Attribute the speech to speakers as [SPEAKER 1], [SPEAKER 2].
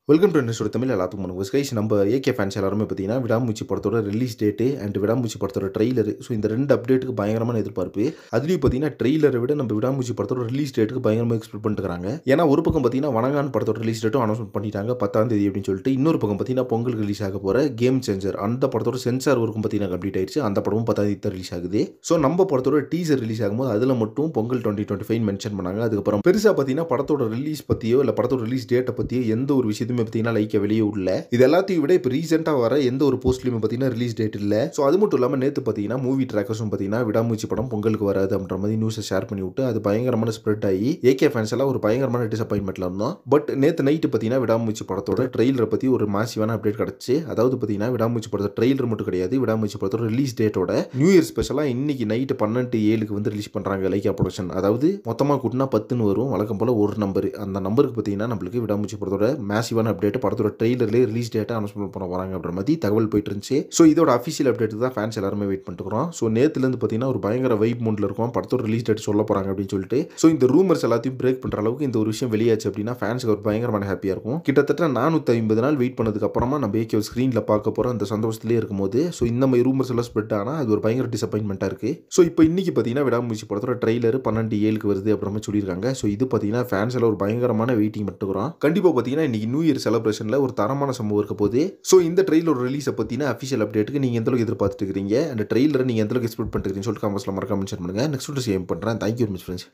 [SPEAKER 1] Welcome to industry Tamil எல்லாத்துக்கும் வணக்கம் guys. நம்ம ஏகே ஃபேன்ஸ் எல்லாருமே பார்த்தீங்கன்னா விடாமுயற்சி படத்தோட ரிலீஸ் டேட்டு அண்ட் விடாமுயற்சி படத்தோட ட்ரெய்லர், ஸோ இந்த ரெண்டு அப்டேட்டுக்கு பயங்கரமான எதிர்பார்ப்பு. அதுலேயும் பார்த்தீங்கன்னா ட்ரெய்லரை விட நம்ம விடாமுயற்சி படத்தோட ரிலீஸ் டேட்டுக்கு பயங்கரமாக எக்ஸ்பெக்ட் பண்ணிட்டுருக்காங்க. ஏன்னா ஒரு பக்கம் பார்த்தீங்கன்னா வணங்கான் படத்தோட ரிலீஸ் டேட்டும் அனௌன்ஸ் பண்ணிட்டாங்க 10ஆம் தேதி அப்படின்னு சொல்லிட்டு. இன்னொரு பக்கம் பார்த்தீங்கன்னா பொங்கல் ரிலீஸ் ஆக போகிற கேம் சேஞ்சர் அந்த படத்தோட சென்சார் ஒர்க்கும் பார்த்தீங்கன்னா கம்ப்ளீட் ஆயிடுச்சு. அந்த படமும் 10ஆம் தேதி ரிலீஸ் ஆகுது. ஸோ நம்ம படத்தோட டீசர் ரிலீஸ் ஆகும்போது அதில் மட்டும் பொங்கல் 2025 மென்ஷன் பண்ணாங்க. அதுக்கப்புறம் பெருசாக பார்த்தீங்கன்னா படத்தோட ரிலீஸ் பற்றியோ இல்லை படத்தோட ரிலீஸ் டேட்டை பற்றியோ எந்த ஒரு விஷயத்தையுமே பார்த்தீங்கன்னா லைக்கை வெளியே உள்ள இது எல்லாத்தையும் விட இப்போ ரீசெண்டாக வர எந்த ஒரு போஸ்ட்லையுமே பார்த்தீங்கன்னா ரிலீஸ் டேட் இல்லை. ஸோ அது மட்டும் இல்லாமல் நேற்று பார்த்தீங்கன்னா மூவி ட்ராக்கர்ஸும் பார்த்தீங்கன்னா விடாமுயற்சி படம் பொங்கலுக்கு வராது அப்படின்ற மாதிரி நியூஸை ஷேர் பண்ணி விட்டு அது பயங்கரமான ஸ்ப்ரெட் ஆகி ஏகே ஃபேன்ஸ் எல்லாம் ஒரு பயங்கரமான டிசப்பாயின்மெண்ட்ல இருந்தோம். பட் நேற்று நைட்டு பார்த்தீங்கன்னா விடாமுயற்சி படத்தோட ட்ரெய்லரை பற்றி ஒரு மாசிவான அப்டேட் கிடச்சி. அதாவது பார்த்தீங்கன்னா விடாமுயற்சி படத்தோட ட்ரெய்லர் மட்டும் கிடையாது, விடாமுயற்சி படத்தோட ரிலீஸ் டேட்டோட நியூ இயர் ஸ்பெஷலாக இன்னைக்கு நைட்டு 12:07 வந்து ரிலீஸ் பண்ணுறாங்க லைக்கா ப்ரொடக்ஷன். அதாவது மொத்தமாக கூட்டினா 10ன்னு வரும், வழக்கம் போல ஒரு நம்பர். அந்த நம்பருக்கு பார்த்தீங்கன்னா நம்மளுக்கு விடாமுயற்சி படத்தோட மேசிவான அப்டேட் படத்தோட ட்ரெய்லர்லேயே ரிலீஸ் டேட்டை அனௌன்ஸ்மெண்ட் பண்ண வராங்க அப்படின்ற மாதிரி தகவல் போயிட்டு இருந்துச்சு. ஸோ இதோட அஃபிஷியல் அப்டேட் தான் ஃபேன்ஸ் எல்லாருமே வெயிட் பண்ணிட்டுருக்கோம். ஸோ நேற்றுலேருந்து பார்த்தீங்கன்னா ஒரு பயங்கர வைப் மூடில் இருக்கும், படத்தோட ரிலீஸ் டேட் சொல்ல போகிறாங்க அப்படின்னு சொல்லிட்டு. ஸோ இந்த ரூமர்ஸ் எல்லாத்தையும் பிரேக் பண்ணுற அளவுக்கு இந்த ஒரு விஷயம் வெளியாச்சு அப்படின்னா ஃபேன்ஸுக்கு ஒரு பயங்கரமான ஹாப்பியாக இருக்கும். கிட்டத்தட்ட 450 நாள் வெயிட் பண்ணதுக்கு அப்புறமா நம்ம ஏகே ஸ்க்ரீனில் பார்க்க போகிற அந்த சந்தோஷத்துலேயே இருக்கும்போது ஸோ இந்த மாதிரி ரூமர்ஸ் எல்லாம் ஸ்ப்ரெட் ஆனால் அது ஒரு பயங்கர டிசப்பாயின்மெண்ட்டாக இருக்குது. ஸோ இப்போ இன்னைக்கு பார்த்தீங்கன்னா விடாமுயற்சி படத்தோட ட்ரெய்லர் 12:07 வருது அப்புறமா சொல்லியிருக்காங்க. ஸோ இது பார்த்தீங்கன்னா ஃபேன்ஸ் எல்லாம் ஒரு பயங்கரமான வெயிட்டிங் பண்ணிட்டுக்கிறோம். கண்டிப்பாக பார்த்தீங்கன்னா இன்னைக்கு நியூ இயர் செலிப்ரேஷனில் ஒரு தரமான சம்பவம் இருக்க போது. ஸோ இந்த ட்ரெய்லர் ரிலீஸை பற்றின அஃபிஷியல் அப்டேட்டுக்கு நீங்கள் எந்த அளவுக்கு எதிர்பார்த்துட்டு இருக்கீங்க, அந்த ட்ரெய்லரை நீங்கள் எந்த அளவுக்கு எக்ஸ்பெக்ட் பண்ணிட்டு சொல்லிட்டு கமெண்ட்ஸில் மறக்காம மென்ஷன் பண்ணுங்கள். நெக்ஸ்ட் வீடியோஸ் ஏம் பண்ணுறேன். Thank you very much friends.